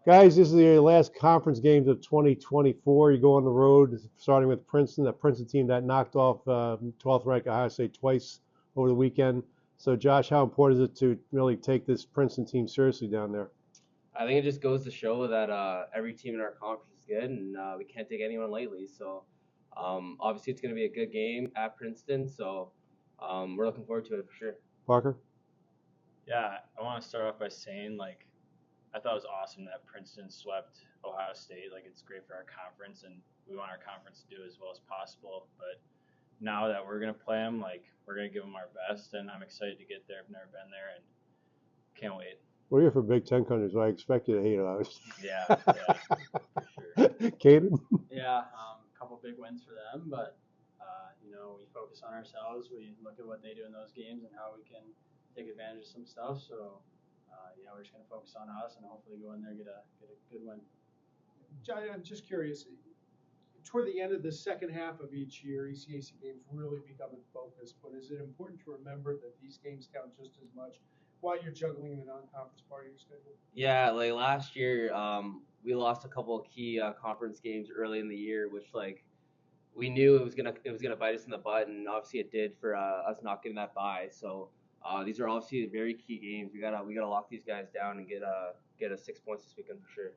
Guys, this is the last conference games of 2024. You go on the road, starting with Princeton, a Princeton team that knocked off 12th ranked Ohio State twice over the weekend. So, Josh, how important is it to really take this Princeton team seriously down there? I think it just goes to show that every team in our conference is good, and we can't take anyone lightly. So, obviously, it's going to be a good game at Princeton. So, we're looking forward to it for sure. Parker? Yeah, I want to start off by saying, I thought it was awesome that Princeton swept Ohio State. It's great for our conference, and we want our conference to do as well as possible. But now that we're going to play them, we're going to give them our best, and I'm excited to get there. I've never been there, and can't wait. We're here for Big Ten countries, so I expect you to hate it, obviously. Yeah, for sure. Caden? Yeah, a couple big wins for them, but we focus on ourselves. We look at what they do in those games and how we can take advantage of some stuff. So, we're just going to focus on us and hopefully go in there and get a good win. John, I'm just curious. Toward the end of the second half of each year, ECAC games really become in focus. But is it important to remember that these games count just as much while you're juggling the non-conference part of your schedule? Yeah, like last year, we lost a couple of key conference games early in the year, which we knew it was gonna bite us in the butt, and obviously it did for us not getting that bye. So these are obviously very key games. We gotta lock these guys down and get a 6 points this weekend for sure.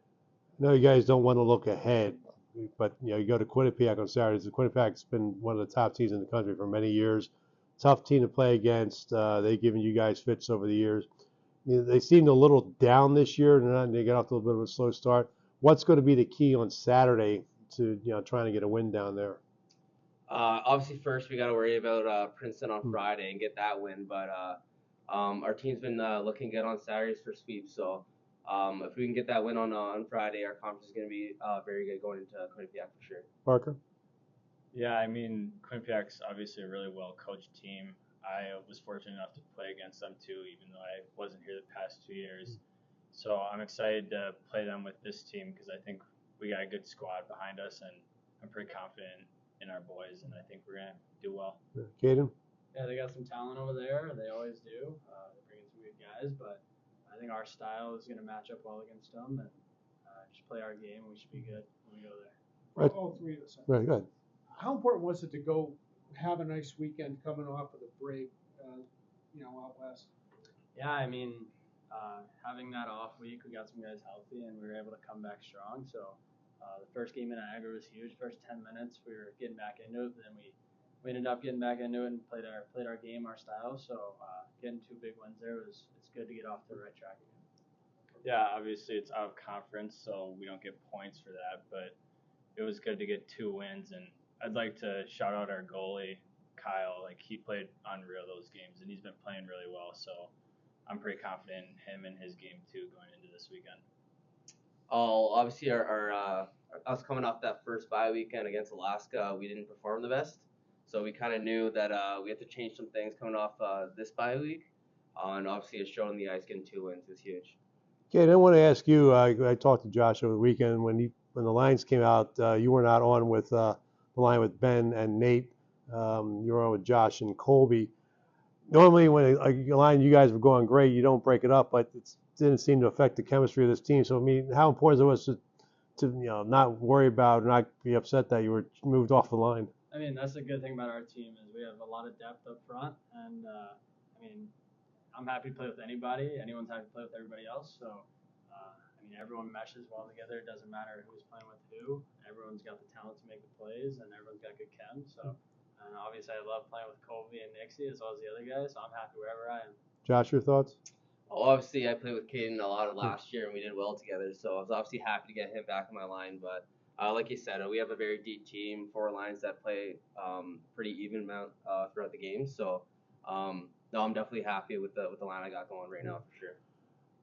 No, you guys don't want to look ahead, but you go to Quinnipiac on Saturdays. Quinnipiac's been one of the top teams in the country for many years. Tough team to play against. They've given you guys fits over the years. They seemed a little down this year, and they got off to a little bit of a slow start. What's going to be the key on Saturday to trying to get a win down there? Obviously, first we got to worry about Princeton on Friday and get that win. But our team's been looking good on Saturdays for sweeps. So if we can get that win on Friday, our conference is going to be very good going into Quinnipiac for sure. Parker? Yeah, I mean, Quinnipiac's obviously a really well-coached team. I was fortunate enough to play against them too, even though I wasn't here the past 2 years. So I'm excited to play them with this team because I think we got a good squad behind us, and I'm pretty confident in our boys, and I think we're gonna do well. Caden? Yeah, they got some talent over there. They always do. They bring in some good guys, but I think our style is going to match up well against them, and just play our game. We should be good when we go there. Right. All three of us. Right, good. How important was it to go have a nice weekend coming off of the break, out west? Yeah, I mean, having that off week, we got some guys healthy, and we were able to come back strong. So the first game in Niagara was huge. First 10 minutes, we were getting back into it, but then we ended up getting back into it and played our game, our style. So getting 2 big wins there it's good to get off the right track again. Yeah, obviously it's out of conference, so we don't get points for that, but it was good to get 2 wins, and I'd like to shout out our goalie, Kyle. He played unreal those games, and he's been playing really well, so I'm pretty confident in him and his game too going into this weekend. Obviously, our us coming off that first bye weekend against Alaska, we didn't perform the best. So we kind of knew that we had to change some things coming off this bye week. And obviously, it's showing the ice getting 2 wins is huge. Okay, I want to ask you. I talked to Josh over the weekend when the lines came out. You were not on with the line with Ben and Nate. You were on with Josh and Colby. Normally, when a line you guys were going great, you don't break it up, but it didn't seem to affect the chemistry of this team. So, I mean, how important it was to not worry about, not be upset that you were moved off the line. I mean, that's the good thing about our team is we have a lot of depth up front, and I'm happy to play with anybody. Anyone's happy to play with everybody else. So, everyone meshes well together. It doesn't matter who's playing with who. Everyone's got the talent to make the plays, and everyone's got good chem. So, and obviously, I love playing with Colby and Nixie as well as the other guys. So I'm happy wherever I am. Josh, your thoughts? Well, obviously, I played with Caden a lot of last year, and we did well together. So I was obviously happy to get him back on my line. But like you said, we have a very deep team, 4 lines that play pretty even amount throughout the game. So no, I'm definitely happy with the line I got going right now for sure.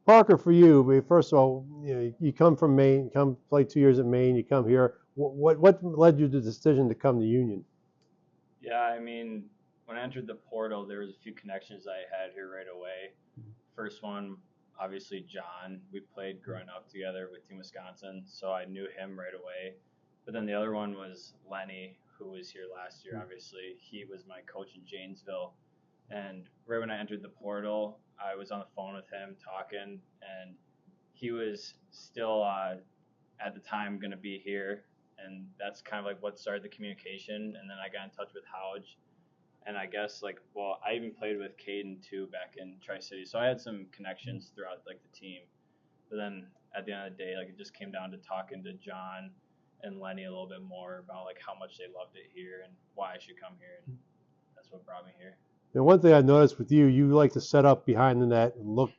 Parker, for you, I mean, first of all, you come from Maine, you come play 2 years at Maine, you come here. What led you to the decision to come to Union? Yeah, I mean, when I entered the portal, there was a few connections I had here right away. First one, obviously John. We played growing up together with Team Wisconsin, so I knew him right away. But then the other one was Lenny, who was here last year, obviously. He was my coach in Janesville. And right when I entered the portal, I was on the phone with him talking, and he was still at the time going to be here, and that's kind of like what started the communication. And then I got in touch with Howge, and I guess I even played with Caden too back in Tri-City, so I had some connections throughout like the team. But then at the end of the day, like it just came down to talking to John and Lenny a little bit more about like how much they loved it here and why I should come here, and that's what brought me here. And one thing I noticed with you, you like to set up behind the net and look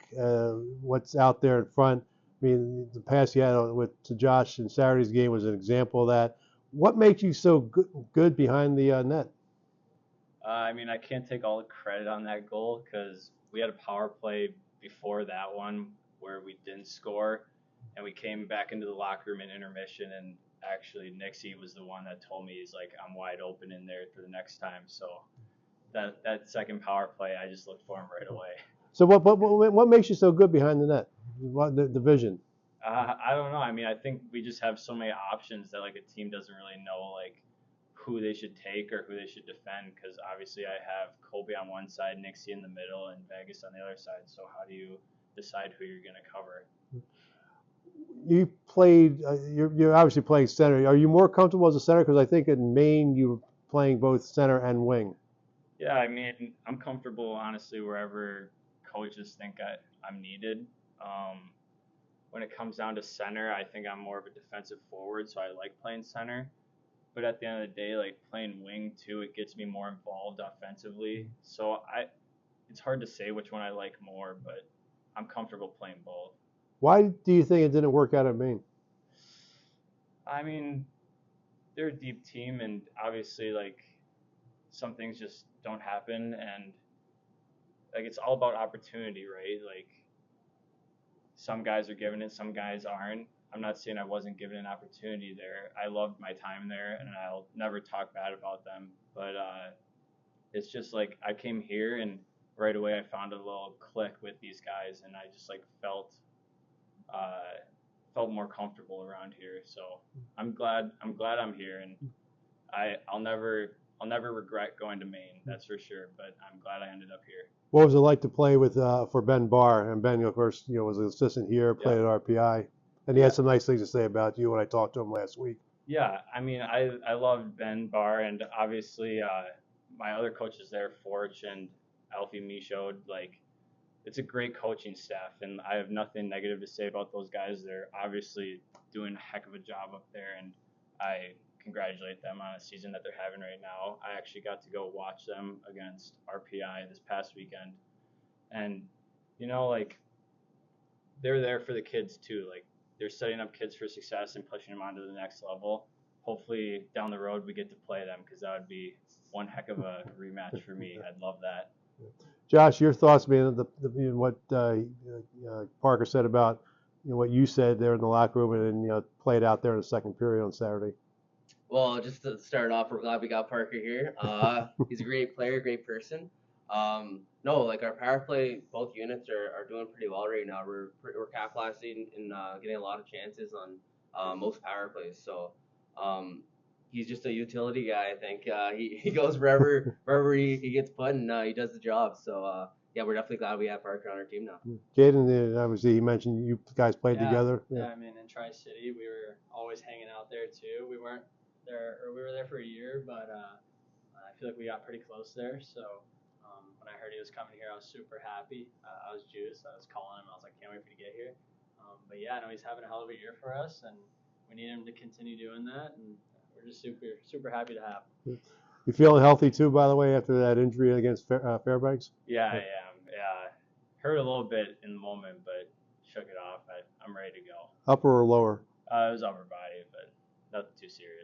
what's out there in front. I mean, the pass you had to Josh in Saturday's game was an example of that. What makes you so good behind the net? I mean, I can't take all the credit on that goal because we had a power play before that one where we didn't score, and we came back into the locker room in intermission, and actually Nixie was the one that told me, he's like, I'm wide open in there for the next time. So that second power play, I just looked for him right away. So what makes you so good behind the net? What the vision? I don't know. I mean, I think we just have so many options that like a team doesn't really know like who they should take or who they should defend, because obviously I have Colby on one side, Nixie in the middle, and Vegas on the other side. So how do you decide who you're going to cover? You played. You're obviously playing center. Are you more comfortable as a center? Because I think in Maine you were playing both center and wing. Yeah, I mean, I'm comfortable honestly wherever coaches think I'm needed. When it comes down to center, I think I'm more of a defensive forward, so I like playing center. But at the end of the day, like playing wing too, it gets me more involved offensively. So it's hard to say which one I like more, but I'm comfortable playing both. Why do you think it didn't work out at Maine? I mean, they're a deep team, and obviously like some things just don't happen, and like it's all about opportunity, right? Like some guys are given it, some guys aren't. I'm not saying I wasn't given an opportunity there. I loved my time there, and I'll never talk bad about them. But it's just like I came here, and right away I found a little click with these guys, and I just like felt more comfortable around here. So I'm glad I'm here, and I'll never regret going to Maine. That's for sure. But I'm glad I ended up here. What was it like to play with for Ben Barr? And Ben, of course, was an assistant here, played at RPI, and he had some nice things to say about you when I talked to him last week. Yeah, I mean, I loved Ben Barr, and obviously my other coaches there, Forge and Alfie Michaud, like it's a great coaching staff, and I have nothing negative to say about those guys. They're obviously doing a heck of a job up there, and I congratulate them on a season that they're having right now. I actually got to go watch them against RPI this past weekend, and like they're there for the kids too. Like they're setting up kids for success and pushing them onto the next level. Hopefully down the road we get to play them, because that would be one heck of a rematch for me. I'd love that. Josh, your thoughts, man, what Parker said about what you said there in the locker room, and then played out there in the second period on Saturday. Well, just to start off, we're glad we got Parker here. He's a great player, great person. No, like our power play, both units are doing pretty well right now. We're capitalizing and getting a lot of chances on most power plays. So he's just a utility guy. I think he goes wherever he gets put, and he does the job. So yeah, we're definitely glad we have Parker on our team now. Caden, obviously, he mentioned you guys played together. Yeah, I mean, in Tri-City, we were always hanging out there too. We weren't there, or we were there for a year, but I feel like we got pretty close there. So when I heard he was coming here, I was super happy. I was juiced. I was calling him. I was like, can't wait for you to get here. But yeah, I know he's having a hell of a year for us, and we need him to continue doing that. And we're just super happy to have him. You feeling healthy too, by the way, after that injury against Fairbanks? Yeah, I am. Yeah, hurt a little bit in the moment, but shook it off. I'm ready to go. Upper or lower? It was upper body, but nothing too serious.